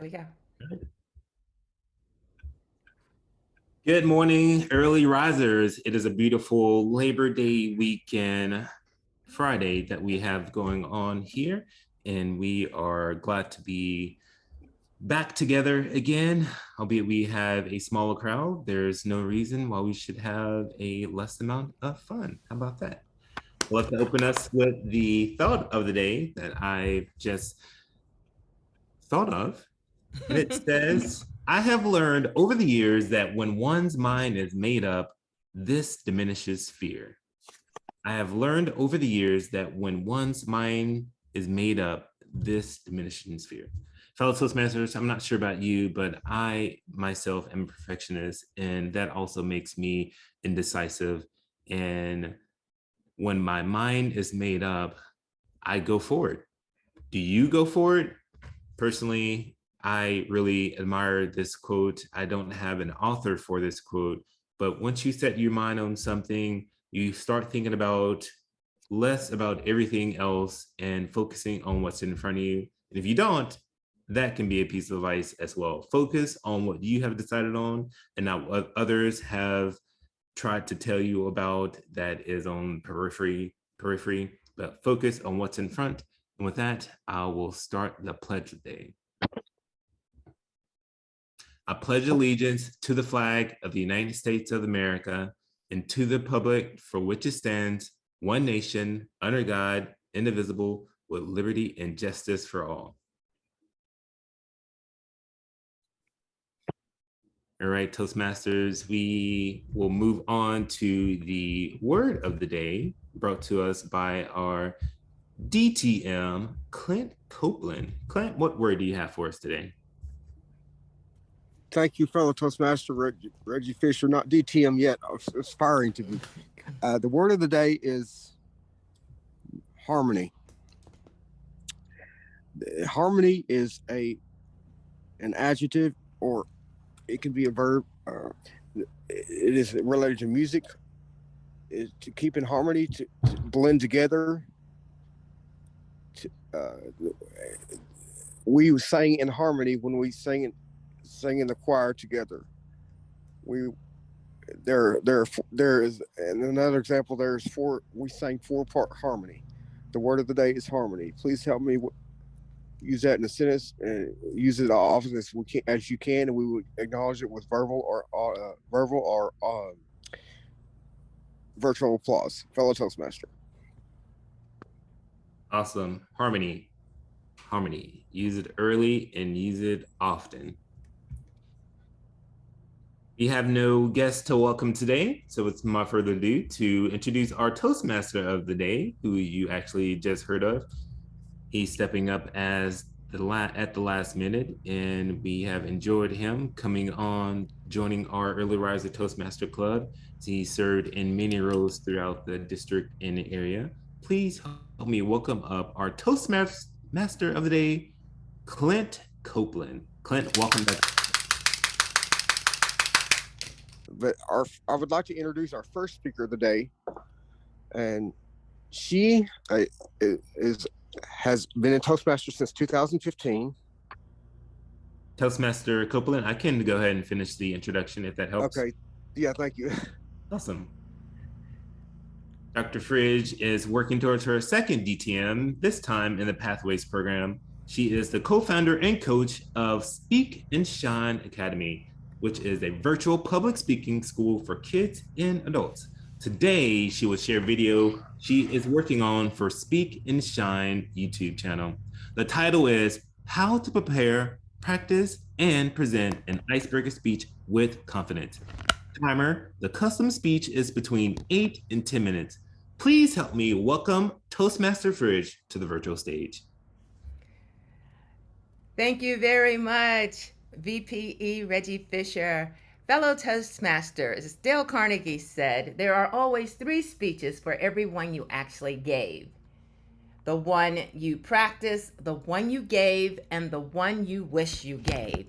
We go. Good morning, early risers. It is a beautiful Labor Day weekend Friday that we have going on here, and we are glad to be back together again. Albeit we have a smaller crowd, there's no reason why we should have a less amount of fun. How about that? I'd love to open us with the thought of the day that I just thought of. And it says, I have learned over the years that when one's mind is made up, this diminishes fear. I have learned over the years that when one's mind is made up, this diminishes fear. Fellow Toastmasters, I'm not sure about you, but I myself am a perfectionist, and that also makes me indecisive. And when my mind is made up, I go forward. Do you go forward? Personally, I really admire this quote. I don't have an author for this quote, but once you set your mind on something, you start thinking about less about everything else and focusing on what's in front of you. And if you don't, that can be a piece of advice as well. Focus on what you have decided on and not what others have tried to tell you about that is on periphery, but focus on what's in front. And with that, I will start the pledge of the day. I pledge allegiance to the flag of the United States of America and to the republic for which it stands, one nation, under God, indivisible, with liberty and justice for all. All right, Toastmasters, we will move on to the word of the day brought to us by our DTM, Clint Copeland. Clint, what word do you have for us today? Thank you, fellow Toastmaster Reggie Fisher, not DTM yet, aspiring to be. The word of the day is harmony. Harmony is an adjective, or it can be a verb. It is related to music, is to keep in harmony, to blend together. To, we sang in harmony when we sang in the choir together. We there is, and another example. There's four. We sang 4-part harmony. The word of the day is harmony. Please help me use that in a sentence and use it often as you can, and we would acknowledge it with verbal or virtual applause. Fellow Toastmaster. Awesome. Harmony. Harmony. Use it early and use it often. We have no guests to welcome today, so it's my further ado to introduce our Toastmaster of the day, who you actually just heard of. He's stepping up as at the last minute, and we have enjoyed him coming on, joining our Early Riser Toastmaster Club. He served in many roles throughout the district and the area. Please help me welcome up our Toastmaster of the day, Clint Copeland. Clint, welcome back. But I would like to introduce our first speaker of the day, and she has been in Toastmasters since 2015. Toastmaster Copeland, I can go ahead and finish the introduction if that helps. Okay. Yeah, thank you. Awesome. Dr. Fridge is working towards her second DTM, this time in the Pathways program. She is the co-founder and coach of Speak and Shine Academy, which is a virtual public speaking school for kids and adults. Today, she will share video she is working on for Speak and Shine YouTube channel. The title is How to Prepare, Practice, and Present an Icebreaker Speech with Confidence. Timer, the custom speech is between 8 and 10 minutes. Please help me welcome Toastmaster Fridge to the virtual stage. Thank you very much, VPE Reggie Fisher. Fellow Toastmasters, Dale Carnegie said, there are always 3 speeches for every one you actually gave. The one you practiced, the one you gave, and the one you wish you gave.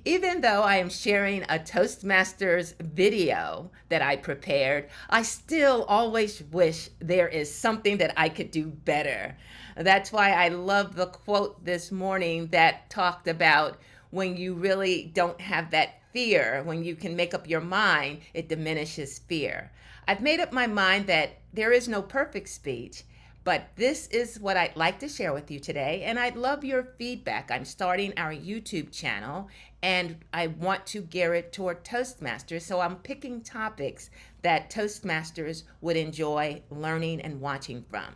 Even though I am sharing a Toastmasters video that I prepared, I still always wish there is something that I could do better. That's why I love the quote this morning that talked about When you really don't have that fear, when you can make up your mind, it diminishes fear. I've made up my mind that there is no perfect speech, but this is what I'd like to share with you today, and I'd love your feedback. I'm starting our YouTube channel, and I want to gear it toward Toastmasters, so I'm picking topics that Toastmasters would enjoy learning and watching from.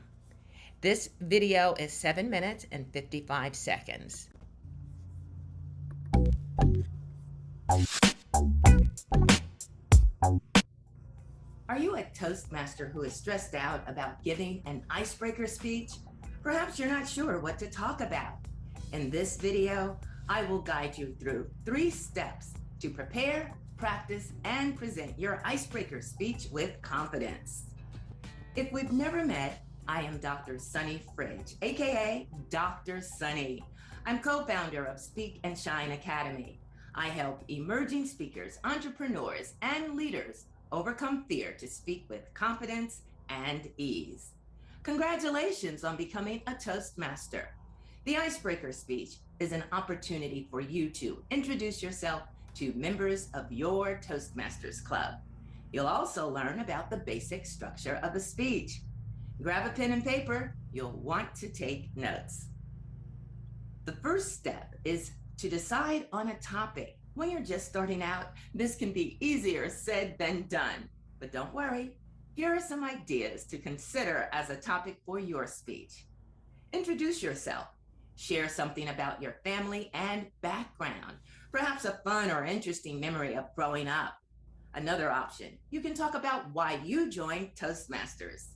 This video is 7 minutes and 55 seconds. Are you a Toastmaster who is stressed out about giving an icebreaker speech? Perhaps you're not sure what to talk about. In this video, I will guide you through 3 steps to prepare, practice, and present your icebreaker speech with confidence. If we've never met, I am Dr. Sunny Fridge, aka Dr. Sunny. I'm co-founder of Speak and Shine Academy. I help emerging speakers, entrepreneurs, and leaders overcome fear to speak with confidence and ease. Congratulations on becoming a Toastmaster. The icebreaker speech is an opportunity for you to introduce yourself to members of your Toastmasters Club. You'll also learn about the basic structure of a speech. Grab a pen and paper, you'll want to take notes. The first step is to decide on a topic. When you're just starting out, this can be easier said than done. But don't worry, here are some ideas to consider as a topic for your speech. Introduce yourself. Share something about your family and background, perhaps a fun or interesting memory of growing up. Another option, you can talk about why you joined Toastmasters.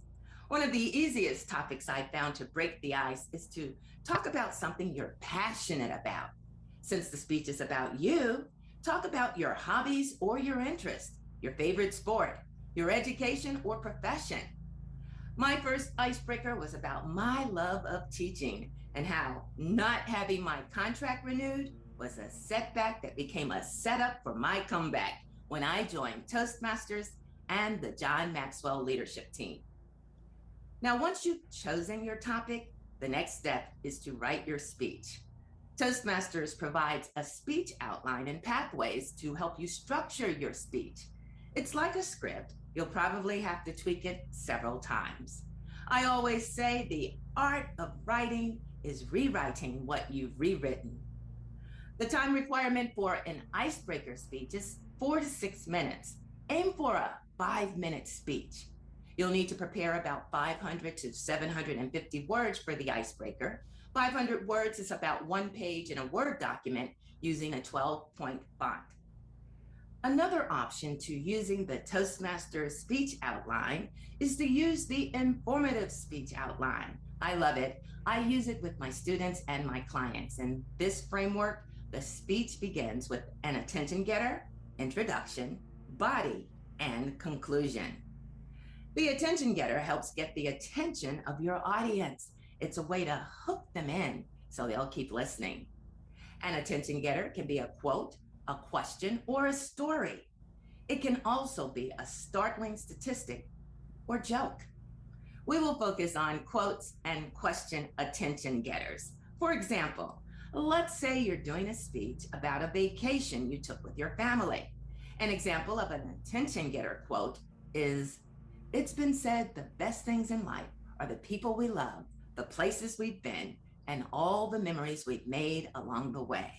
One of the easiest topics I found to break the ice is to talk about something you're passionate about. Since the speech is about you, talk about your hobbies or your interests, your favorite sport, your education or profession. My first icebreaker was about my love of teaching and how not having my contract renewed was a setback that became a setup for my comeback when I joined Toastmasters and the John Maxwell leadership team. Now, once you've chosen your topic, the next step is to write your speech. Toastmasters provides a speech outline and pathways to help you structure your speech. It's like a script. You'll probably have to tweak it several times. I always say the art of writing is rewriting what you've rewritten. The time requirement for an icebreaker speech is 4 to 6 minutes. Aim for a 5-minute speech. You'll need to prepare about 500 to 750 words for the icebreaker. 500 words is about 1 page in a Word document using a 12-point font. Another option to using the Toastmaster speech outline is to use the informative speech outline. I love it. I use it with my students and my clients. In this framework, the speech begins with an attention getter, introduction, body, and conclusion. The attention getter helps get the attention of your audience. It's a way to hook them in so they'll keep listening. An attention getter can be a quote, a question, or a story. It can also be a startling statistic or joke. We will focus on quotes and question attention getters. For example, let's say you're doing a speech about a vacation you took with your family. An example of an attention getter quote is, "It's been said the best things in life are the people we love, the places we've been, and all the memories we've made along the way."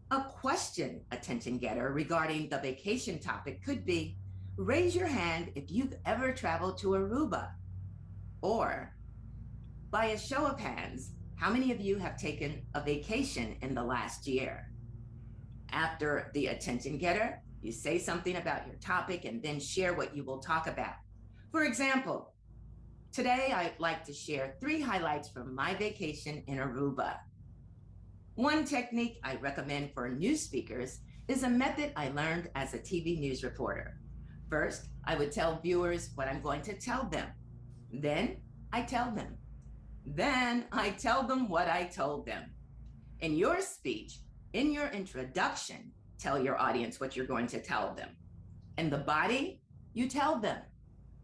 A question attention getter regarding the vacation topic could be, "Raise your hand if you've ever traveled to Aruba." Or, "By a show of hands, how many of you have taken a vacation in the last year?" After the attention getter, you say something about your topic and then share what you will talk about. For example, today I'd like to share 3 highlights from my vacation in Aruba. One technique I recommend for new speakers is a method I learned as a TV news reporter. First, I would tell viewers what I'm going to tell them. Then I tell them. Then I tell them what I told them. In your speech, in your introduction, tell your audience what you're going to tell them. In the body, you tell them.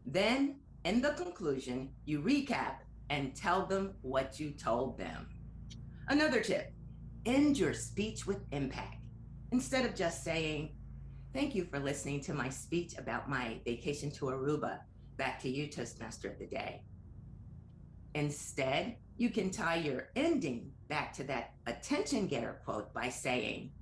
Then, in the conclusion, you recap and tell them what you told them. Another tip, end your speech with impact. Instead of just saying, "Thank you for listening to my speech about my vacation to Aruba. Back to you, Toastmaster of the Day." Instead, you can tie your ending back to that attention getter quote by saying,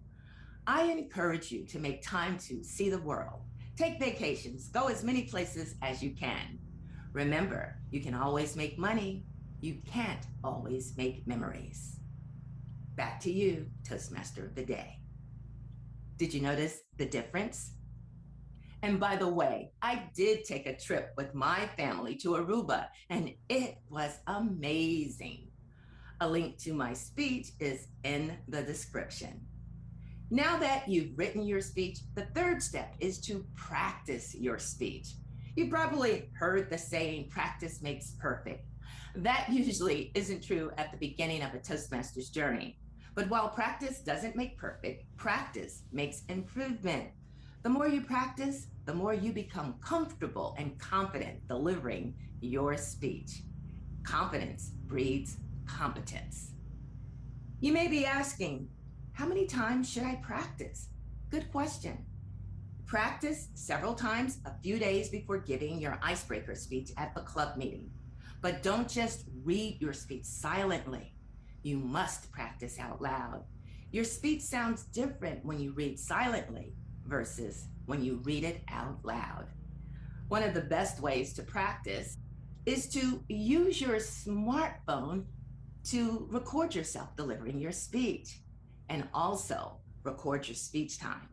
"I encourage you to make time to see the world. Take vacations, go as many places as you can. Remember, you can always make money. You can't always make memories." Back to you, Toastmaster of the Day. Did you notice the difference? And by the way, I did take a trip with my family to Aruba, and it was amazing. A link to my speech is in the description. Now that you've written your speech, the third step is to practice your speech. You probably heard the saying, "Practice makes perfect." That usually isn't true at the beginning of a Toastmaster's journey. But while practice doesn't make perfect, practice makes improvement. The more you practice, the more you become comfortable and confident delivering your speech. Confidence breeds competence. You may be asking, how many times should I practice? Good question. Practice several times a few days before giving your icebreaker speech at the club meeting. But don't just read your speech silently. You must practice out loud. Your speech sounds different when you read silently versus when you read it out loud. One of the best ways to practice is to use your smartphone to record yourself delivering your speech, and also record your speech time.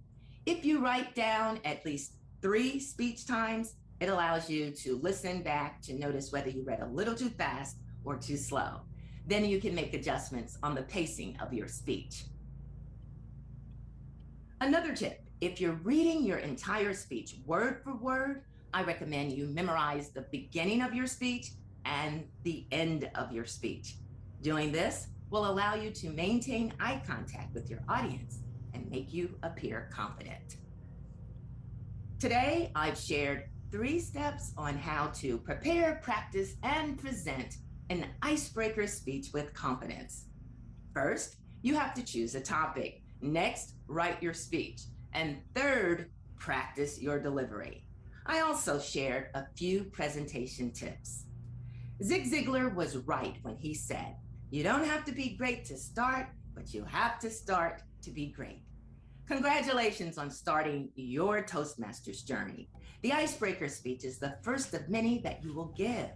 If you write down at least 3 speech times, it allows you to listen back to notice whether you read a little too fast or too slow. Then you can make adjustments on the pacing of your speech. Another tip, if you're reading your entire speech word for word, I recommend you memorize the beginning of your speech and the end of your speech. Doing this will allow you to maintain eye contact with your audience and make you appear confident. Today, I've shared 3 steps on how to prepare, practice, and present an icebreaker speech with confidence. First, you have to choose a topic. Next, write your speech. And third, practice your delivery. I also shared a few presentation tips. Zig Ziglar was right when he said, "You don't have to be great to start, but you have to start to be great." Congratulations on starting your Toastmasters journey. The icebreaker speech is the first of many that you will give.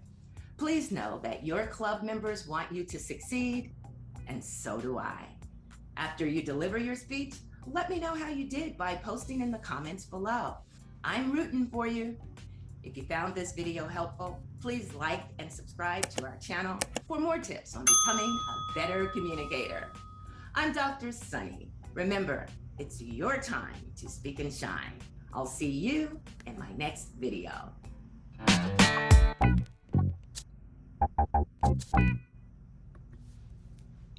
Please know that your club members want you to succeed, and so do I. After you deliver your speech, let me know how you did by posting in the comments below. I'm rooting for you. If you found this video helpful, please like and subscribe to our channel for more tips on becoming a better communicator. I'm Dr. Sunny. Remember, it's your time to speak and shine. I'll see you in my next video.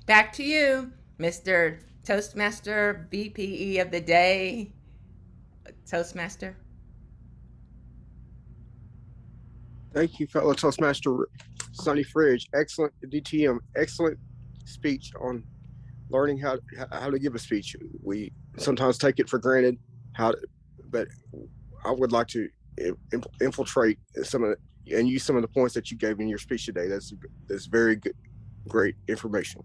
Back to you, Mr. Toastmaster BPE of the Day. Toastmaster. Thank you, fellow Toastmaster Sonny Fridge. Excellent DTM. Excellent speech on learning how to give a speech. We sometimes take it for granted, but I would like to infiltrate some of and use some of the points that you gave in your speech today. That's very good, great information.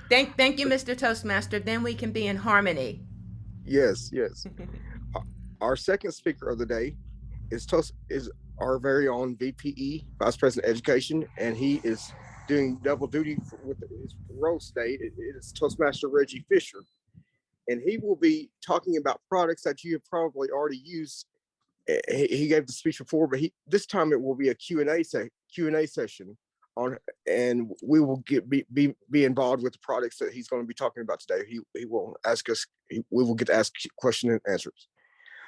Thank you, Mr. Toastmaster. Then we can be in harmony. Yes. Our second speaker of the day is our very own VPE, Vice President Education, and he is doing double duty with his roast day. It is Toastmaster Reggie Fisher, and he will be talking about products that you have probably already used. He gave the speech before, but this time it will be a Q&A session on, and we will be involved with the products that he's going to be talking about today. He will ask us. We will get to ask questions and answers.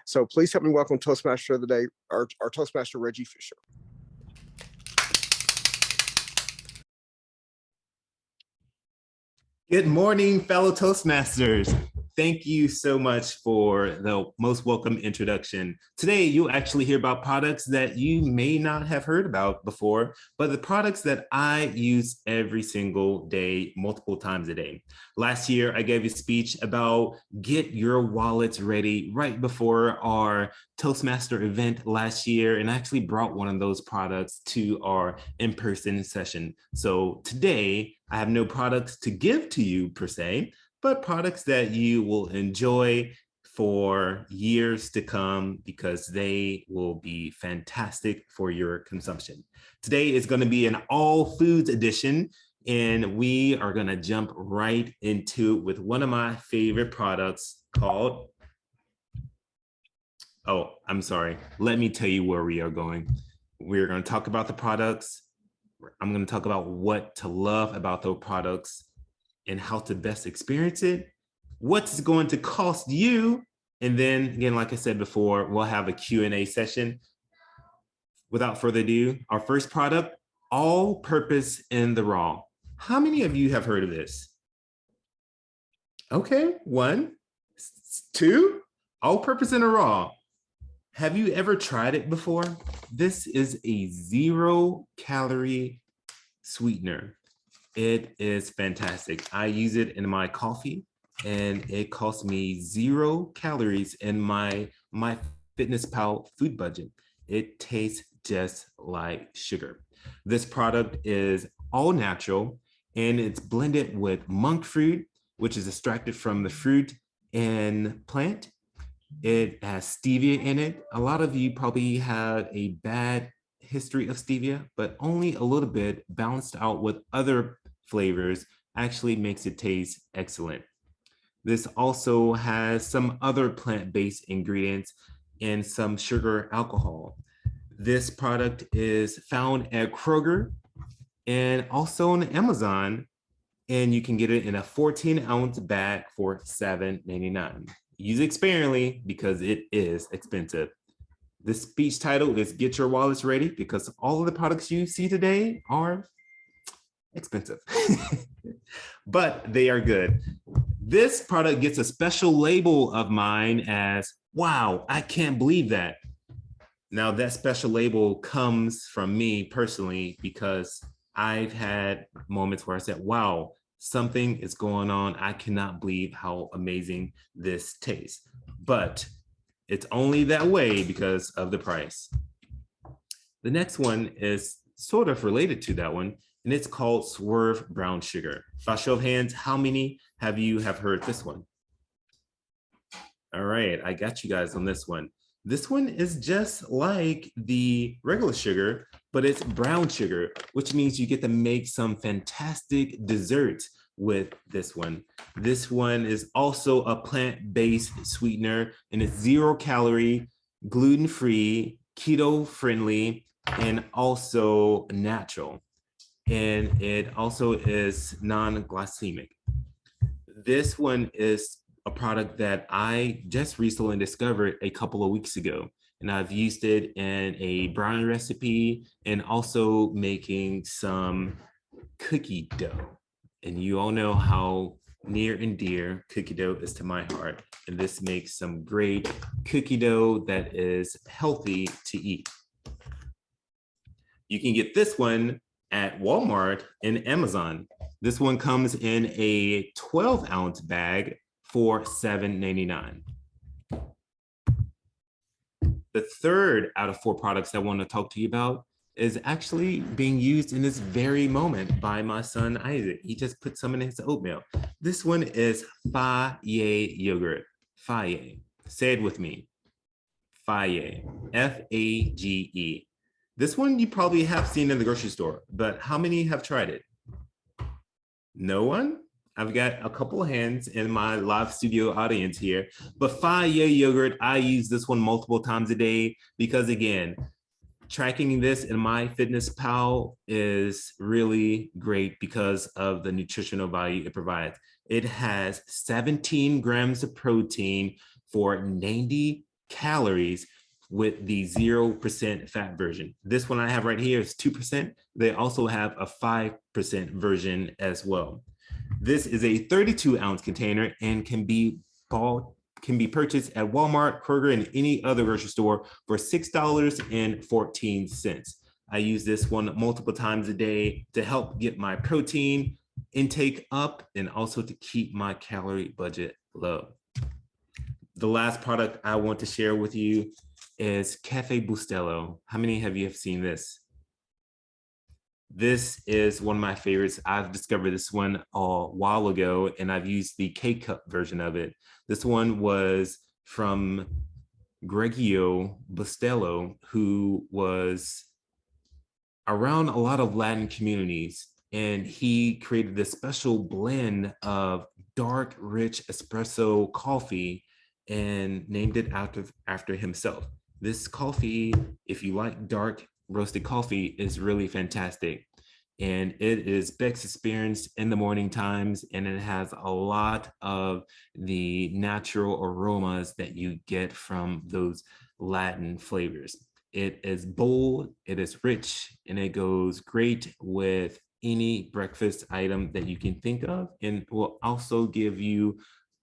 So please help me welcome Toastmaster of the Day, our Toastmaster Reggie Fisher. Good morning, fellow Toastmasters. Thank you so much for the most welcome introduction. Today, you'll actually hear about products that you may not have heard about before, but the products that I use every single day, multiple times a day. Last year, I gave a speech about get your wallets ready right before our Toastmaster event last year, and I actually brought one of those products to our in-person session. So today, I have no products to give to you per se, but products that you will enjoy for years to come because they will be fantastic for your consumption. Today is going to be an all foods edition, and we are going to jump right into it with one of my favorite products called, oh, I'm sorry. Let me tell you where we are going. We're going to talk about the products. I'm going to talk about what to love about those products and how to best experience it, what's going to cost you, and then again, like I said before, we'll have a Q&A session. Without further ado, our first product, all-purpose in the raw. How many of you have heard of this? Okay, 1, 2, all-purpose in the raw. Have you ever tried it before? This is a 0-calorie sweetener. It is fantastic. I use it in my coffee, and it costs me 0 calories in my MyFitnessPal food budget. It tastes just like sugar. This product is all natural, and it's blended with monk fruit, which is extracted from the fruit and plant. It has stevia in it. A lot of you probably have a bad history of stevia, but only a little bit balanced out with other flavors actually makes it taste excellent. This also has some other plant-based ingredients and some sugar alcohol. This product is found at Kroger and also on Amazon, and you can get it in a 14-ounce bag for $7.99. Use it sparingly because it is expensive. The speech title is Get Your Wallets Ready because all of the products you see today are expensive, but they are good. This product gets a special label of mine as, wow, I can't believe that. Now that special label comes from me personally because I've had moments where I said, wow, something is going on. I cannot believe how amazing this tastes, but it's only that way because of the price. The next one is sort of related to that one, and it's called Swerve Brown Sugar. By show of hands, how many have you have heard this one? All right, I got you guys on this one. This one is just like the regular sugar, but it's brown sugar, which means you get to make some fantastic desserts with this one. This one is also a plant-based sweetener, and it's 0-calorie, gluten-free, keto-friendly, and also natural. And it also is non-glycemic. This one is a product that I just recently discovered a couple of weeks ago, and I've used it in a brownie recipe and also making some cookie dough. And you all know how near and dear cookie dough is to my heart, and this makes some great cookie dough that is healthy to eat. You can get this one at Walmart and Amazon. This one comes in a 12-ounce bag for $7.99. The third out of 4 products I want to talk to you about is actually being used in this very moment by my son Isaac. He just put some in his oatmeal. This one is Faye yogurt. Faye. Say it with me. Faye. F-A-G-E. This one you probably have seen in the grocery store, but how many have tried it? No one? I've got a couple of hands in my live studio audience here, but Faye yogurt, I use this one multiple times a day because again, tracking this in MyFitnessPal is really great because of the nutritional value it provides. It has 17 grams of protein for 90 calories with the 0% fat version. This one I have right here is 2%. They also have a 5% version as well. This is a 32-ounce container and can be can be purchased at Walmart, Kroger, and any other grocery store for $6.14. I use this one multiple times a day to help get my protein intake up and also to keep my calorie budget low. The last product I want to share with you is Cafe Bustelo. How many of you have seen this? This is one of my favorites. I've discovered this one a while ago, and I've used the K-Cup version of it. This one was from Greggio Bustelo, who was around a lot of Latin communities, and he created this special blend of dark, rich espresso coffee and named it after himself. This coffee, if you like dark roasted coffee, is really fantastic. And it is Beck's experience in the morning times, and it has a lot of the natural aromas that you get from those Latin flavors. It is bold, it is rich, and it goes great with any breakfast item that you can think of, and will also give you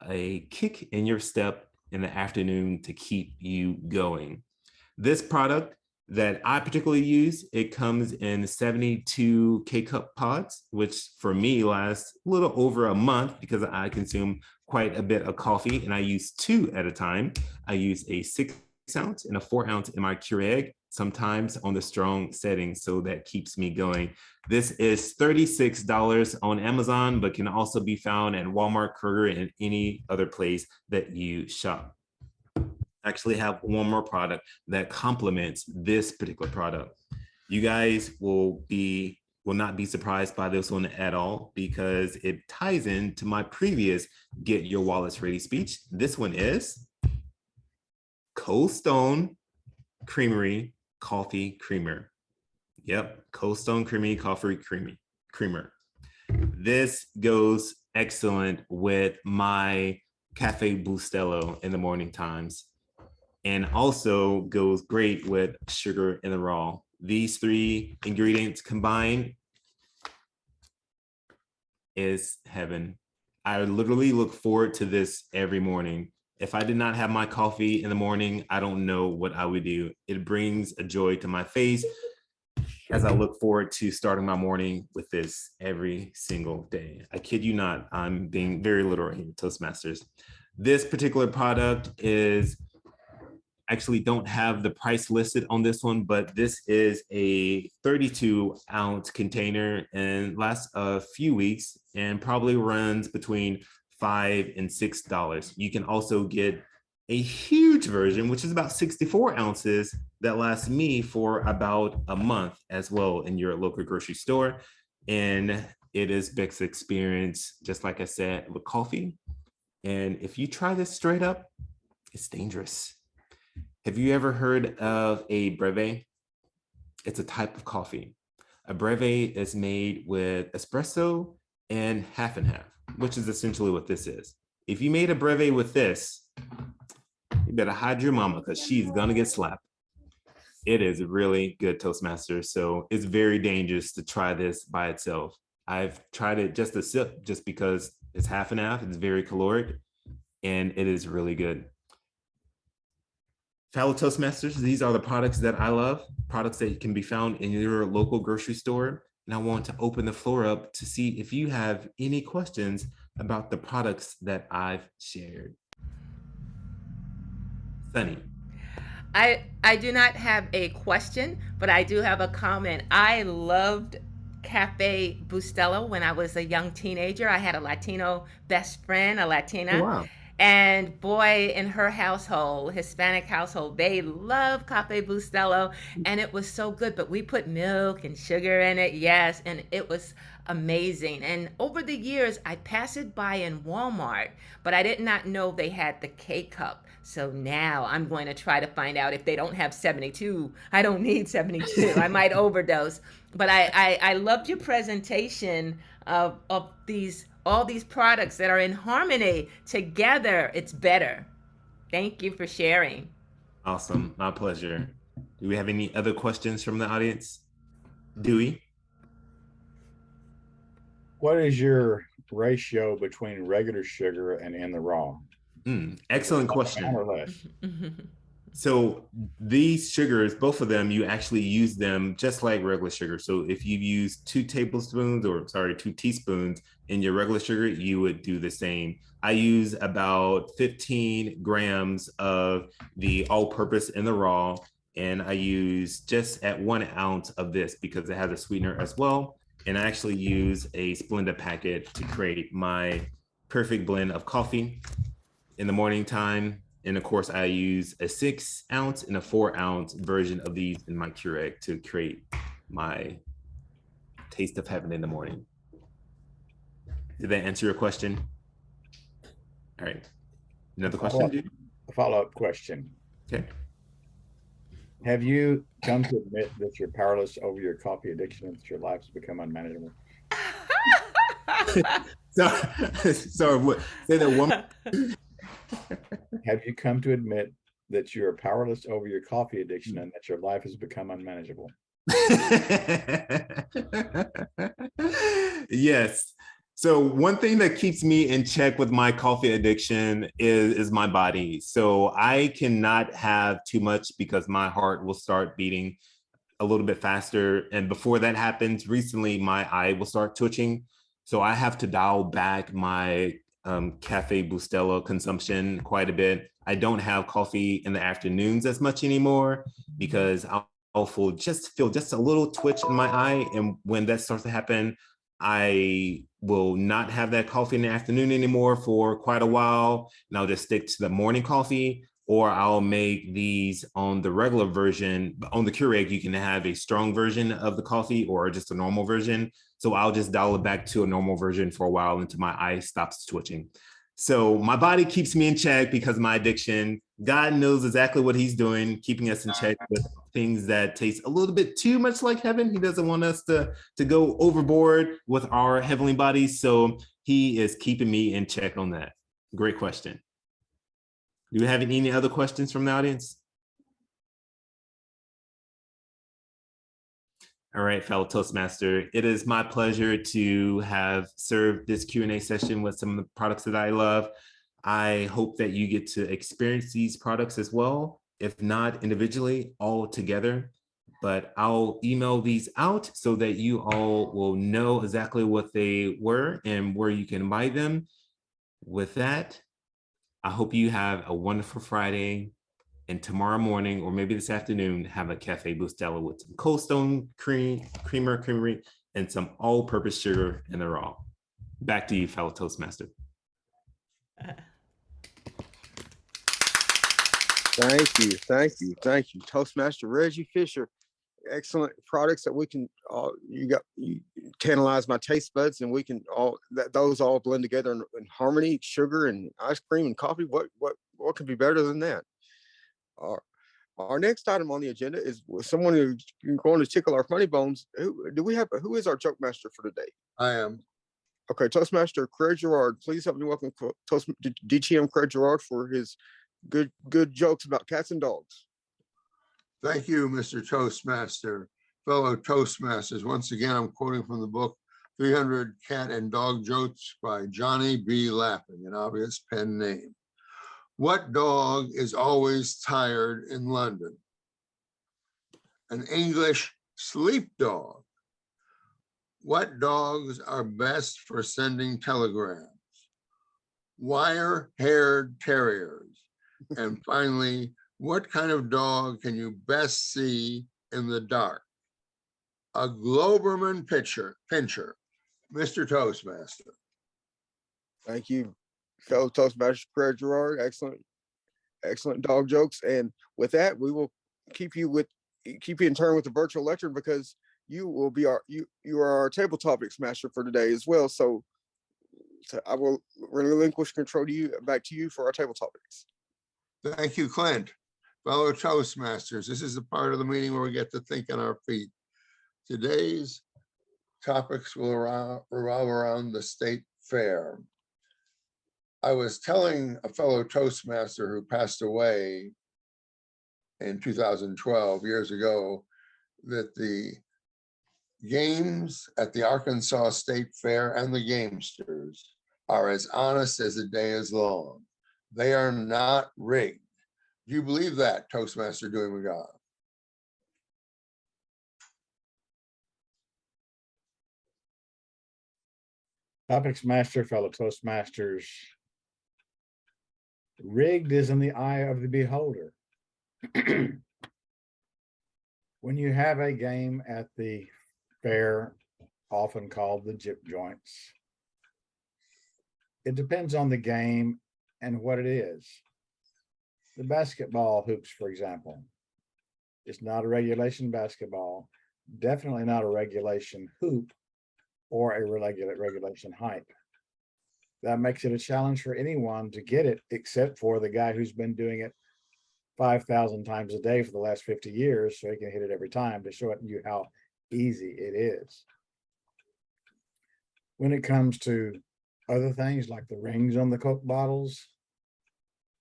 a kick in your step in the afternoon to keep you going. This product that I particularly use, it comes in 72 K-Cup pods, which for me lasts a little over a month because I consume quite a bit of coffee, and I use 2 at a time. I use a 6-ounce and a 4-ounce in my Keurig, sometimes on the strong setting, so that keeps me going. This is $36 on Amazon, but can also be found at Walmart, Kroger, and any other place that you shop. I actually have one more product that complements this particular product. You guys will not be surprised by this one at all because it ties into my previous Get Your Wallets Ready speech. This one is Cold Stone Creamery Coffee Creamer. Yep, Cold Stone Creamery Coffee Creamer. This goes excellent with my Cafe Bustelo in the morning times, and also goes great with sugar in the raw. These 3 ingredients combined is heaven. I literally look forward to this every morning. If I did not have my coffee in the morning, I don't know what I would do. It brings a joy to my face as I look forward to starting my morning with this every single day. I kid you not, I'm being very literal here, Toastmasters. This particular product is, actually don't have the price listed on this one, but this is a 32-ounce container and lasts a few weeks and probably runs between $5 and $6. You can also get a huge version, which is about 64 ounces, that lasts me for about a month as well in your local grocery store. And it is Beck's experience, just like I said, with coffee. And if you try this straight up, it's dangerous. Have you ever heard of a breve? It's a type of coffee. A breve is made with espresso and half, which is essentially what this is. If you made a breve with this, you better hide your mama because she's gonna get slapped. It is really good, Toastmaster. So it's very dangerous to try this by itself. I've tried it just a sip just because it's half, it's very caloric, and it is really good. Fellow Toastmasters, these are the products that I love, products that can be found in your local grocery store. And I want to open the floor up to see if you have any questions about the products that I've shared. Sunny. I do not have a question, but I do have a comment. I loved Cafe Bustelo when I was a young teenager. I had a Latino best friend, a Latina. Oh, wow. And boy, in her household, Hispanic household, they love Cafe Bustelo, and it was so good. But we put milk and sugar in it, yes, and it was amazing. And over the years, I passed it by in Walmart, but I did not know they had the K-Cup. So now I'm going to try to find out if they don't have 72. I don't need 72. I might overdose. But I loved your presentation of all these products that are in harmony together. It's better. Thank you for sharing. Awesome. My pleasure. Do we have any other questions from the audience? Dewey? What is your ratio between regular sugar and in the raw? Excellent question. Or less. So these sugars, both of them, you actually use them just like regular sugar. So if you use 2 teaspoons in your regular sugar, you would do the same. I use about 15 grams of the all-purpose in the raw, and I use just at 1 ounce of this because it has a sweetener as well. And I actually use a Splenda packet to create my perfect blend of coffee in the morning time. And of course, I use a 6 ounce and a 4 ounce version of these in my Keurig to create my taste of heaven in the morning. Did that answer your question? All right. Another question, dude? A follow-up question. Okay. Have you come to admit that you're powerless over your coffee addiction and that your life has become unmanageable? Sorry, what? Say that one. Have you come to admit that you are powerless over your coffee addiction and that your life has become unmanageable? Yes. So one thing that keeps me in check with my coffee addiction is my body. So I cannot have too much because my heart will start beating a little bit faster. And before that happens, recently my eye will start twitching. So I have to dial back my Cafe Bustelo consumption quite a bit. I don't have coffee in the afternoons as much anymore because I'll feel just a little twitch in my eye. And when that starts to happen, I will not have that coffee in the afternoon anymore for quite a while. And I'll just stick to the morning coffee, or I'll make these on the regular version. On the Keurig, you can have a strong version of the coffee or just a normal version. So I'll just dial it back to a normal version for a while until my eye stops twitching. So my body keeps me in check because of my addiction. God knows exactly what he's doing, keeping us in check with things that taste a little bit too much like heaven. He doesn't want us to go overboard with our heavenly bodies. So he is keeping me in check on that. Great question. Do we have any other questions from the audience? All right, fellow Toastmaster, it is my pleasure to have served this Q&A session with some of the products that I love. I hope that you get to experience these products as well, if not individually, all together. But I'll email these out so that you all will know exactly what they were and where you can buy them. With that, I hope you have a wonderful Friday. And tomorrow morning, or maybe this afternoon, have a Cafe Bustelo with some Cold Stone creamery, and some all-purpose sugar in the raw. Back to you, fellow Toastmaster. Thank you. Toastmaster Reggie Fisher. Excellent products that we can you tantalize my taste buds, and we can those all blend together in harmony. Sugar and ice cream and coffee. What could be better than that? Our next item on the agenda is someone who's going to tickle our funny bones. Who is our Jokemaster for today? I am. Okay, Toastmaster Craig Gerard. Please help me welcome DTM Craig Gerard for his good jokes about cats and dogs. Thank you, Mr. Toastmaster. Fellow Toastmasters, once again, I'm quoting from the book 300 Cat and Dog Jokes by Johnny B. Lappin, an obvious pen name. What dog is always tired in London? An English sleep dog. What dogs are best for sending telegrams? Wire-haired terriers. And finally, what kind of dog can you best see in the dark? A Globerman pincher. Mr. Toastmaster. Thank you, fellow Toastmaster Craig Gerard. Excellent dog jokes. And with that, we will keep you in turn with the virtual lecture, because you will be you are our table topics master for today as well. So I will relinquish control back to you for our table topics. Thank you, Clint. Fellow Toastmasters, this is the part of the meeting where we get to think on our feet. Today's topics will revolve around the state fair. I was telling a fellow Toastmaster who passed away in 2012, years ago, that the games at the Arkansas State Fair and the gamesters are as honest as the day is long. They are not rigged. Do you believe that, Toastmaster Dewey Magar? Topics Master, fellow Toastmasters. Rigged is in the eye of the beholder. When you have a game at the fair, often called the gyp joints, it depends on the game and what it is. The basketball hoops, for example, it's not a regulation basketball, definitely not a regulation hoop or a regulation height. That makes it a challenge for anyone to get it, except for the guy who's been doing it 5,000 times a day for the last 50 years, so he can hit it every time to show you how easy it is. When it comes to other things like the rings on the Coke bottles,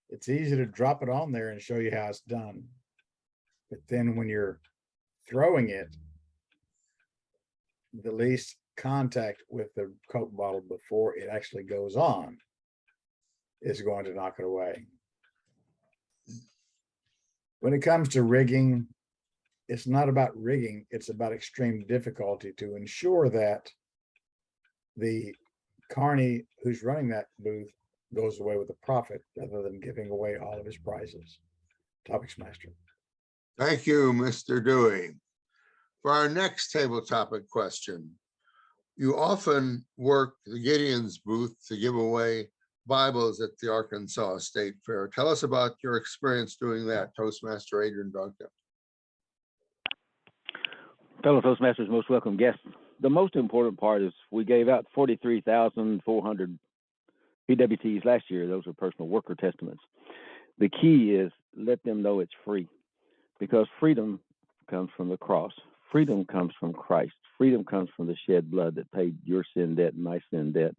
it's easy to drop it on there and show you how it's done. But then when you're throwing it, the least contact with the Coke bottle before it actually goes on is going to knock it away. When it comes to rigging, it's not about rigging, it's about extreme difficulty to ensure that the carny who's running that booth goes away with a profit rather than giving away all of his prizes. Topics Master. Thank you, Mr. Dewey. For our next table topic question, you often work the Gideon's booth to give away Bibles at the Arkansas State Fair. Tell us about your experience doing that, Toastmaster Adren Duncan. Fellow Toastmasters, most welcome guests. The most important part is we gave out 43,400 PWTs last year. Those are personal worker testaments. The key is let them know it's free, because freedom comes from the cross. Freedom comes from Christ. Freedom comes from the shed blood that paid your sin debt and my sin debt.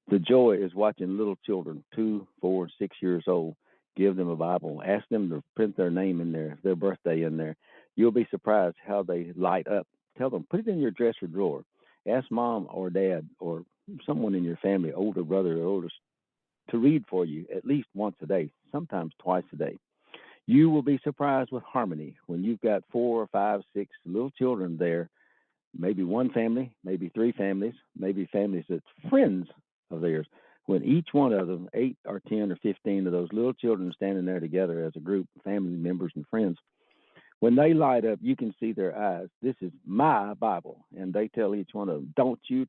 The joy is watching little children, 2, 4, 6 years old, give them a Bible, ask them to print their name in there, their birthday in there. You'll be surprised how they light up. Tell them, put it in your dresser drawer. Ask mom or dad or someone in your family, older brother or older, to read for you at least once a day, sometimes twice a day. You will be surprised with harmony when you've got 4, 5, 6 little children there, maybe one family, maybe 3 families, maybe families that's friends of theirs. When each one of them, 8 or 10 or 15 of those little children standing there together as a group, family members and friends, when they light up, you can see their eyes. This is my Bible. And they tell each one of them, don't you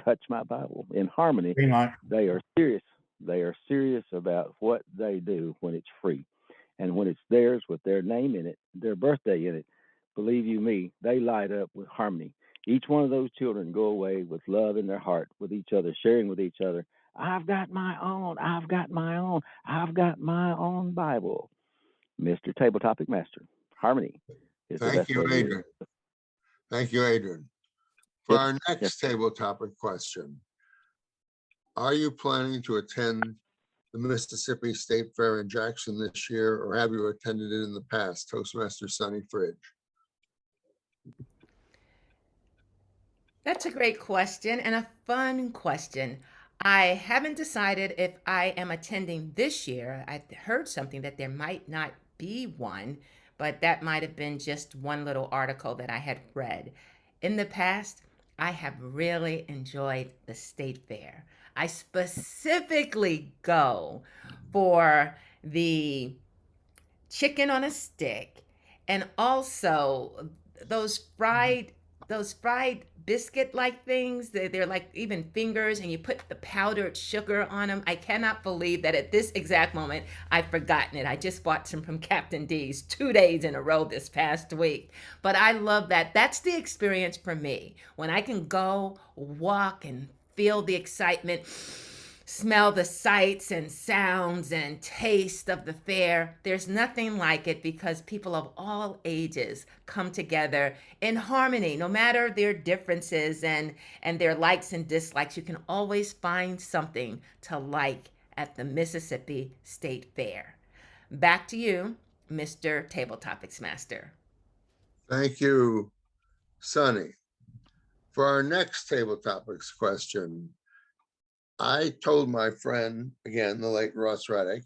touch my Bible. In harmony, they are serious. They are serious about what they do when it's free. And when it's theirs with their name in it, their birthday in it, believe you me, they light up with harmony. Each one of those children go away with love in their heart with each other, sharing with each other. I've got my own. I've got my own. I've got my own Bible. Mr. Table Topic Master. Harmony is the best way to do it. Thank you, Adren. For our next table topic question, are you planning to attend the Mississippi State Fair in Jackson this year, or have you attended it in the past? Toastmaster Sonny Fridge. That's a great question and a fun question. I haven't decided if I am attending this year. I heard something that there might not be one, but that might have been just one little article that I had read. In the past, I have really enjoyed the state fair. I specifically go for the chicken on a stick and also those fried biscuit like things. They're like even fingers, and you put the powdered sugar on them. I cannot believe that at this exact moment I've forgotten it. I just bought some from Captain D's 2 days in a row this past week. But I love that. That's the experience for me. When I can go walk and feel the excitement, smell the sights and sounds and taste of the fair. There's nothing like it, because people of all ages come together in harmony, no matter their differences and their likes and dislikes. You can always find something to like at the Mississippi State Fair. Back to you, Mr. Table Topics Master. Thank you, Sonny. For our next table topics question, I told my friend, again, the late Ross Reddick,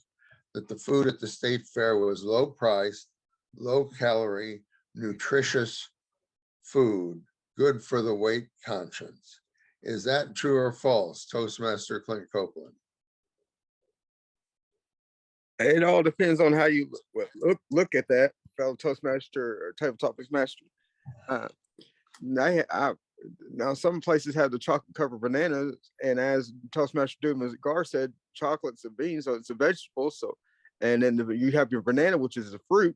that the food at the state fair was low priced, low calorie, nutritious food, good for the weight conscience. Is that true or false, Toastmaster Clint Copeland? It all depends on how you look at that, fellow Toastmaster or Table Topics Master. Now some places have the chocolate covered bananas, and as Toastmaster Dewey Magar said, chocolate's a bean, so it's a vegetable. So, and then you have your banana, which is a fruit.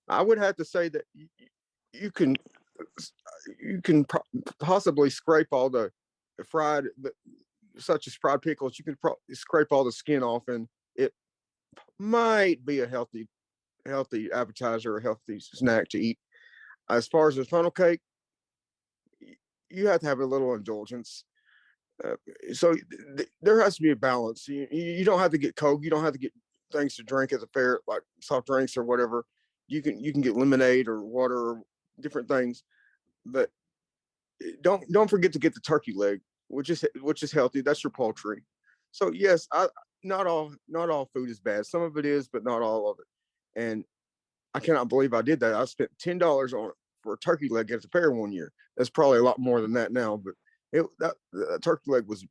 I would have to say that you can possibly scrape all the fried, such as fried pickles. You can scrape all the skin off, and it might be a healthy appetizer or healthy snack to eat. As far as the funnel cake, you have to have a little indulgence. So there has to be a balance. You don't have to get Coke. You don't have to get things to drink at the fair, like soft drinks or whatever. You can get lemonade or water or different things, but don't forget to get the turkey leg, which is healthy. That's your poultry. So yes, not all food is bad. Some of it is, but not all of it. And I cannot believe I did that. I spent $10 on it for a turkey leg at the fair one year. That's probably a lot more than that now, but that turkey leg was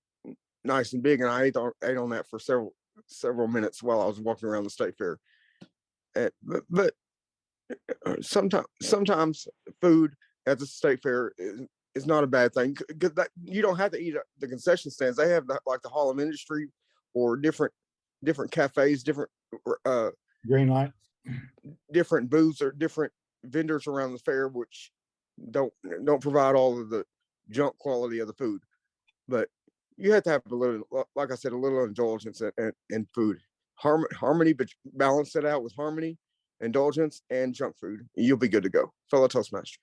nice and big, and I ate on that for several minutes while I was walking around the state fair. But sometimes food at the state fair is not a bad thing. You don't have to eat at the concession stands. They have like the Hall of Industry or different cafes, different Green light. different booths or different vendors around the fair, which don't provide all of the junk quality of the food. But you have to have a little, like I said, a little indulgence in food. Harmony, but balance it out with harmony, indulgence, and junk food. You'll be good to go, fellow Toastmaster.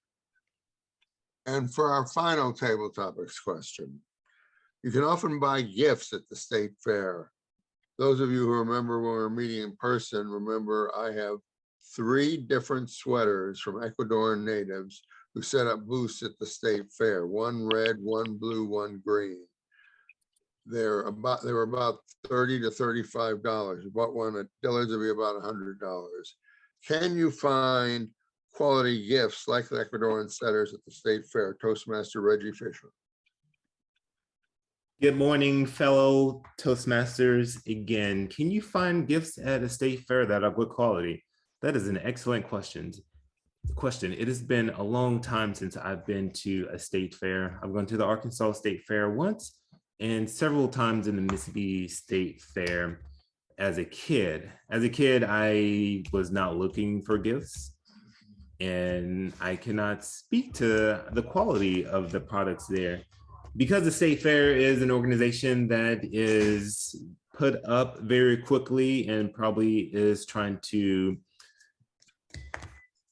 And for our final table topics question, you can often buy gifts at the state fair. Those of you who remember when we were meeting in person, remember I have 3 different sweaters from Ecuadorian natives who set up booths at the state fair, 1 red, 1 blue, 1 green. They were about $30 to $35. You bought one at Dillard's, it'd be about $100. Can you find quality gifts like the Ecuadorian setters at the state fair? Toastmaster Reggie Fisher. Good morning, fellow Toastmasters. Again, can you find gifts at a state fair that are good quality? That is an excellent question. It has been a long time since I've been to a state fair. I've gone to the Arkansas State Fair once and several times in the Mississippi State Fair as a kid. As a kid, I was not looking for gifts, and I cannot speak to the quality of the products there. Because the State Fair is an organization that is put up very quickly and probably is trying to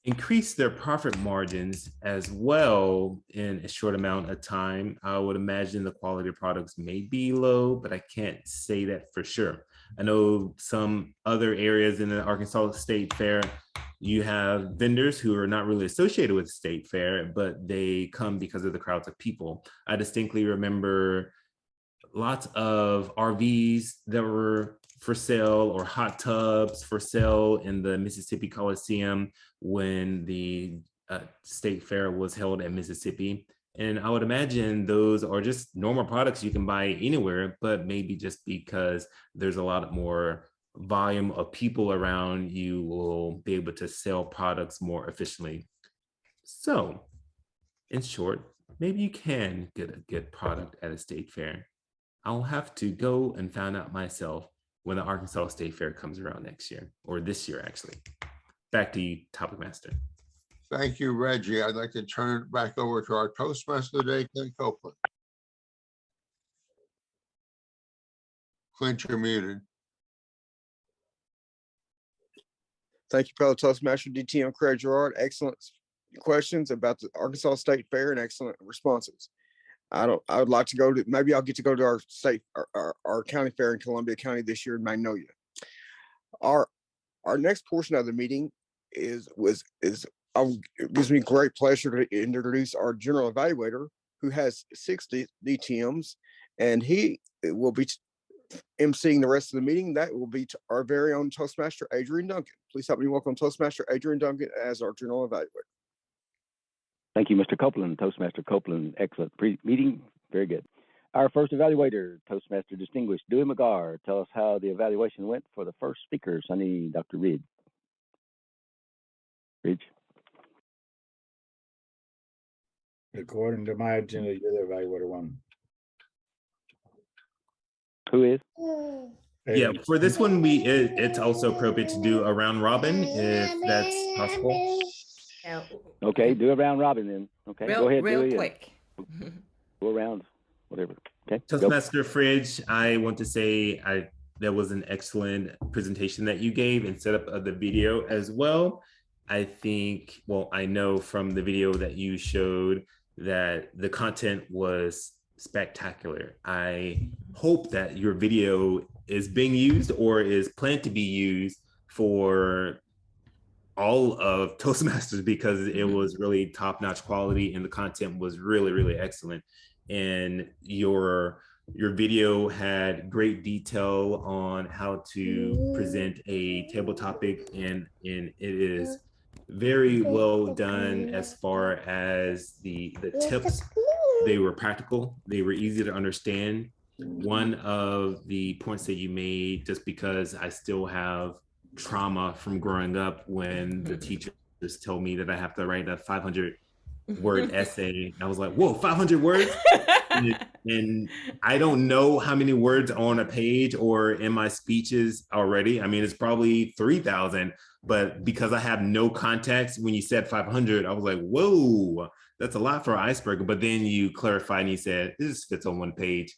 increase their profit margins as well in a short amount of time, I would imagine the quality of products may be low, but I can't say that for sure. I know some other areas in the Arkansas State Fair, you have vendors who are not really associated with the State Fair, but they come because of the crowds of people. I distinctly remember lots of RVs that were for sale or hot tubs for sale in the Mississippi Coliseum when the State Fair was held in Mississippi. And I would imagine those are just normal products you can buy anywhere, but maybe just because there's a lot more volume of people around, you will be able to sell products more efficiently. So in short, maybe you can get a good product at a state fair. I'll have to go and find out myself when the Arkansas State Fair comes around next year, or this year, actually. Back to you, Topic Master. Thank you, Reggie. I'd like to turn it back over to our Toastmaster today, Clint Copeland. Clint, you're muted. Thank you, fellow Toastmaster TM Craig Gerard. Excellent questions about the Arkansas State Fair and excellent responses. I would like to go to, maybe I'll get to go to our county fair in Columbia County this year in Magnolia. Our next portion of the meeting it gives me great pleasure to introduce our general evaluator, who has 60 DTMs, and he it will be emceeing the rest of the meeting. That will be our very own Toastmaster Adren Duncan. Please help me welcome Toastmaster Adren Duncan as our general evaluator. Thank you, Mr. Copeland. Toastmaster Copeland, excellent meeting. Very good. Our first evaluator, Toastmaster Distinguished Dewey Magar. Tell us how the evaluation went for the first speaker, Sonny Dr. Reed. Ridge. According to my agenda, you're the evaluator one. Who is? Yeah, for this one, it's also appropriate to do a round robin if that's possible. Okay, do a round robin then. Okay, go ahead, real Dewey, quick. Go around, whatever. Okay. Toastmaster Fridge, I want to say that was an excellent presentation that you gave and setup of the video as well. I think, well, I know from the video that you showed that the content was spectacular. I hope that your video is being used or is planned to be used for all of Toastmasters because it was really top-notch quality and the content was really, really excellent. And your video had great detail on how to present a table topic, and it is very well done as far as the tips. They were practical, they were easy to understand. One of the points that you made, just because I still have trauma from growing up when the teachers tell me that I have to write a 500-word essay. I was like, whoa, 500 words? and I don't know how many words on a page or in my speeches already. I mean, it's probably 3,000, but because I have no context, when you said 500, I was like, whoa, that's a lot for an icebreaker. But then you clarified and you said, this fits on one page.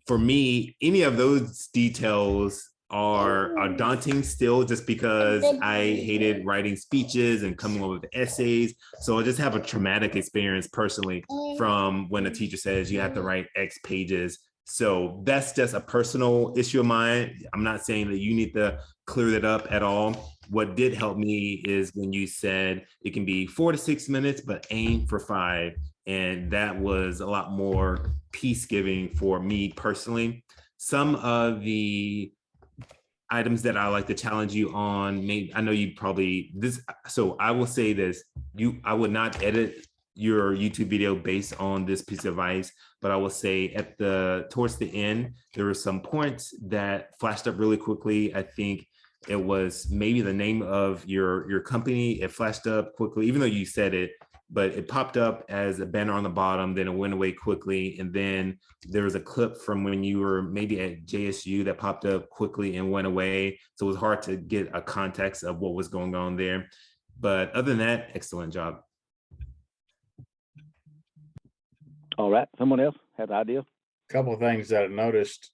For me, any of those details are daunting still, just because I hated writing speeches and coming up with essays. So I just have a traumatic experience personally from when a teacher says you have to write X pages. So that's just a personal issue of mine. I'm not saying that you need to clear that up at all. What did help me is when you said it can be 4 to 6 minutes, but aim for 5. And that was a lot more peace giving for me personally. Some of the items that I like to challenge you on, maybe I know you probably this, so I will say this, I would not edit your YouTube video based on this piece of advice, but I will say towards the end, there were some points that flashed up really quickly. I think it was maybe the name of your company. It flashed up quickly, even though you said it, but it popped up as a banner on the bottom, then it went away quickly. And then there was a clip from when you were maybe at JSU that popped up quickly and went away. So it was hard to get a context of what was going on there. But other than that, excellent job. All right, someone else have an idea? Couple of things that I noticed.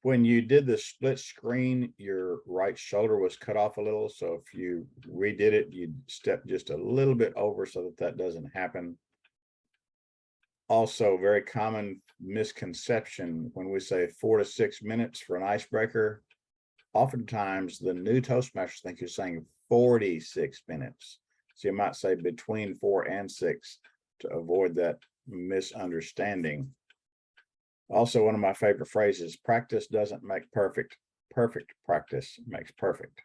When you did the split screen, your right shoulder was cut off a little. So if you redid it, you'd step just a little bit over so that doesn't happen. Also, very common misconception when we say 4 to 6 minutes for an icebreaker. Oftentimes, the new Toastmasters think you're saying 46 minutes. So you might say between 4 and 6 to avoid that misunderstanding. Also, one of my favorite phrases, practice doesn't make perfect. Perfect practice makes perfect.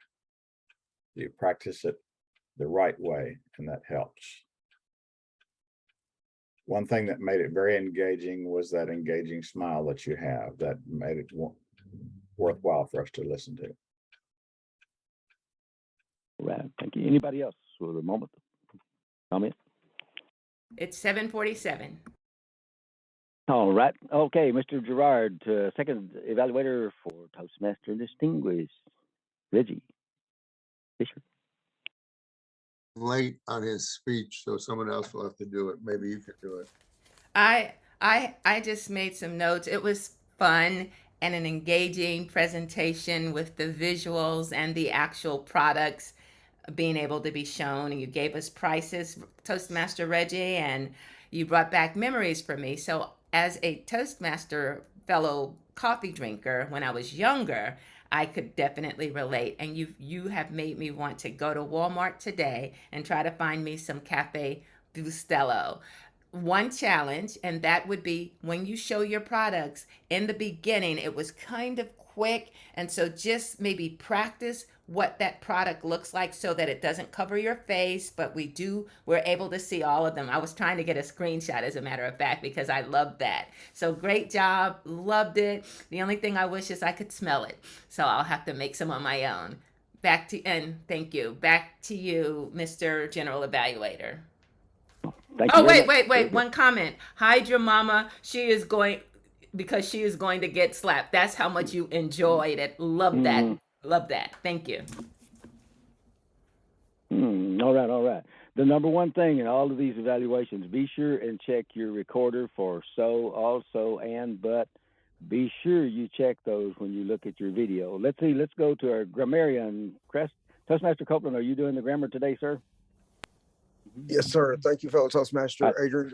You practice it the right way, and that helps. One thing that made it very engaging was that engaging smile that you have. That made it worthwhile for us to listen to. All right, thank you. Anybody else for the moment? Comment? It's 7:47. All right. Okay, Mr. Gerard, second evaluator for Toastmaster Distinguished, Reggie Fisher. Late on his speech, so someone else will have to do it. Maybe you could do it. I just made some notes. It was fun and an engaging presentation with the visuals and the actual products being able to be shown. And you gave us prices, Toastmaster Reggie, and you brought back memories for me. So as a Toastmaster fellow coffee drinker, when I was younger, I could definitely relate. And you have made me want to go to Walmart today and try to find me some Cafe Bustelo. one challenge, and that would be when you show your products in the beginning, it was kind of quick. And so just maybe practice what that product looks like so that it doesn't cover your face, but we're able to see all of them. I was trying to get a screenshot, as a matter of fact, because I loved that. So great job. Loved it. The only thing I wish is I could smell it. So I'll have to make some on my own. And thank you. Back to you, Mr. General Evaluator. Thank you Oh, very wait. much. One comment. Hide your mama. She is going to get slapped. That's how much you enjoyed it. Love that. Love that. Thank you. All right. The number one thing in all of these evaluations, be sure and check your recorder for so, also, and, but. Be sure you check those when you look at your video. Let's see. Let's go to our grammarian. Toastmaster Copeland, are you doing the grammar today, sir? Yes, sir. Thank you, fellow Toastmaster Adren,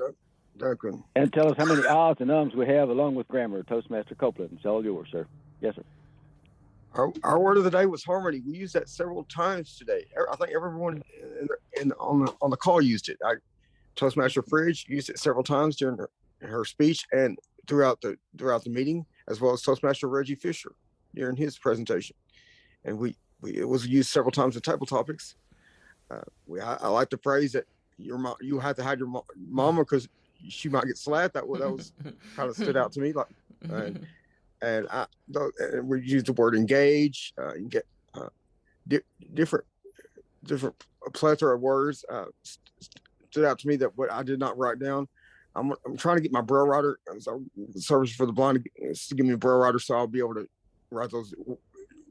Duncan. And tell us how many ahs and ums we have along with grammar. Toastmaster Copeland, it's all yours, sir. Yes, sir. Our word of the day was harmony. We used that several times today. I think everyone on the call used it. Toastmaster Fridge used it several times during her speech and throughout the meeting, as well as Toastmaster Reggie Fisher during his presentation. And it was used several times in table topics. I like the phrase that you have to hide your mama because she might get slapped. That was kind of stood out to me. And we use the word engage. You get different plethora of words stood out to me that what I did not write down. I'm trying to get my Braille writer service for the blind to give me a Braille writer, so I'll be able to write those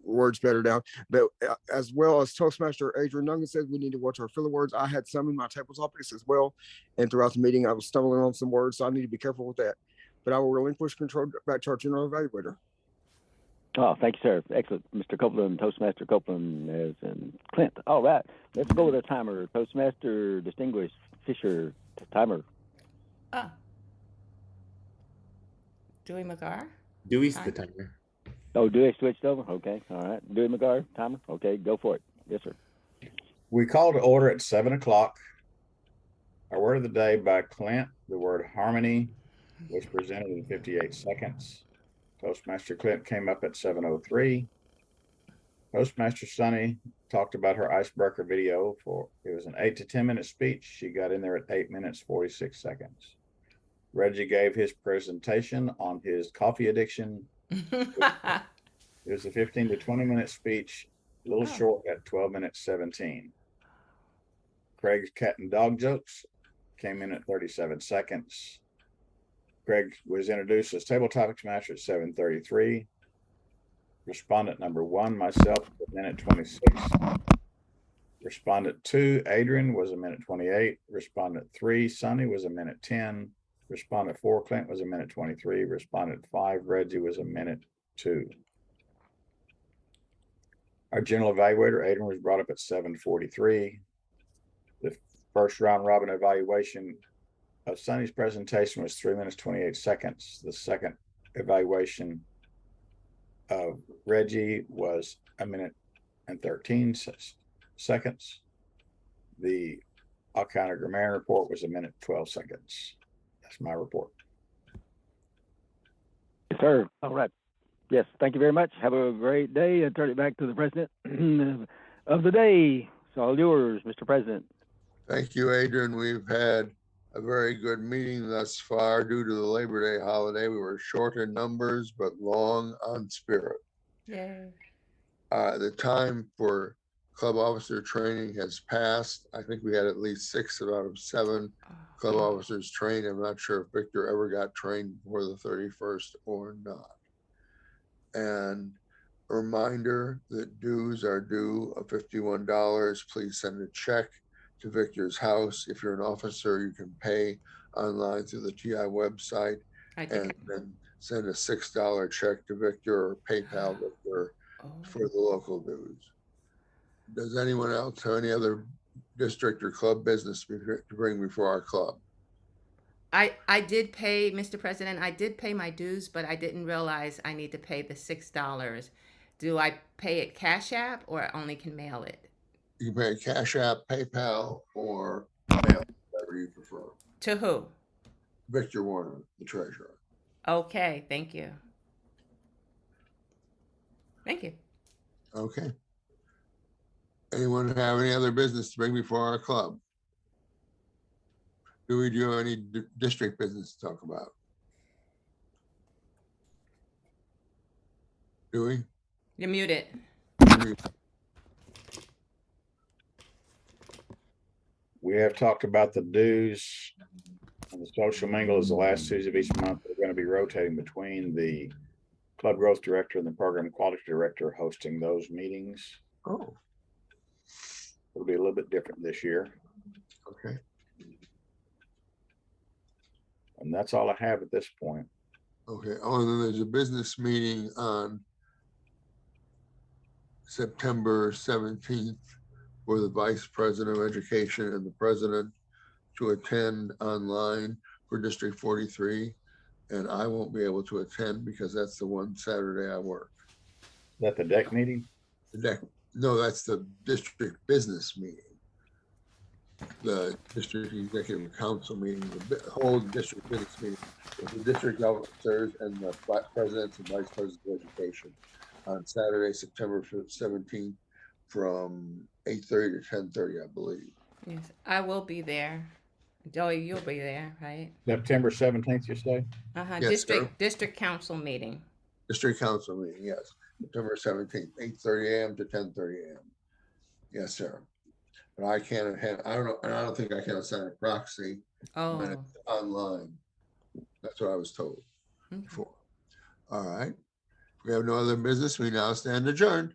words better down. But as well as Toastmaster Adren Duncan said, we need to watch our filler words. I had some in my table topics as well, and throughout the meeting, I was stumbling on some words, so I need to be careful with that. But I will relinquish control back to our general evaluator. Oh, thank you, sir. Excellent. Mr. Copeland, Toastmaster Copeland, as in Clint. All right. Let's go with a timer. Toastmaster Distinguished Fisher, timer. Dewey Magar? Dewey's the timer. Oh, Dewey switched over? Okay. All right. Dewey Magar, timer? Okay, go for it. Yes, sir. We call to order at 7 o'clock. Our word of the day by Clint, the word harmony, was presented in 58 seconds. Toastmaster Clint came up at 7:03. Toastmaster Sunny talked about her icebreaker video it was an 8 to 10 minute speech. She got in there at 8 minutes, 46 seconds. Reggie gave his presentation on his coffee addiction. It was a 15 to 20 minute speech, a little short at 12 minutes, 17. Craig's cat and dog jokes came in at 37 seconds. Craig was introduced as Table Topics Master at 7:33. Respondent number 1, myself, a minute 26. Respondent 2, Adren, was a minute 28. Respondent 3, Sonny, was a minute 10. Respondent 4, Clint, was a minute 23. Respondent 5, Reggie, was a minute 2. Our general evaluator, Adren, was brought up at 7:43. The first round robin evaluation of Sonny's presentation was 3 minutes, 28 seconds. The second evaluation of Reggie was a minute and 13 seconds. The Alcounter Grammarian report was a minute, 12 seconds. That's my report. Yes, sir. All right. Yes, thank you very much. Have a great day. And turn it back to the president of the day. It's all yours, Mr. President. Thank you, Adrian. We've had a very good meeting thus far. Due to the Labor Day holiday, we were short in numbers, but long on spirit. Yay. The time for club officer training has passed. I think we had at least 6 out of 7 club officers trained. I'm not sure if Victor ever got trained before the 31st or not. And a reminder that dues are due of $51. Please send a check to Victor's house. If you're an officer, you can pay online through the TI website and then send a $6 check to Victor or PayPal Victor for the local dues. Does anyone else have any other district or club business to bring before our club? I did pay, Mr. President, I did pay my dues, but I didn't realize I need to pay the $6. Do I pay it Cash App or only can mail it? You can pay Cash App, PayPal, or mail, whatever you prefer. To who? Victor Warner, the treasurer. Okay, thank you. Thank you. Okay. Anyone have any other business to bring before our club? Do we do any district business to talk about? Do we? You're muted. We have talked about the dues, and the social mingle is the last Tuesday of each month. We're going to be rotating between the club growth director and the program quality director hosting those meetings. Oh, It'll be a little bit different this year. okay. And that's all I have at this point. Okay. Oh, and then there's a business meeting on September 17th for the vice president of education and the president to attend online for District 43. And I won't be able to attend because that's the one Saturday I work. Is that the deck meeting? No, that's the district business meeting. The district executive council meeting, the whole district business meeting with the district officers and the presidents and vice presidents of education on Saturday, September 17th from 8:30 to 10:30, I believe. Yes, I will be there. Joey, you'll be there, right? September 17th, you say? Yes, sir. District council meeting. District council meeting, yes. September 17th, 8:30 a.m. to 10:30 a.m. Yes, sir. But I can't have, I don't know, and I don't think I can assign a proxy when Oh, it's online. That's what I was told okay. before. All right. If we have no other business, we now stand adjourned.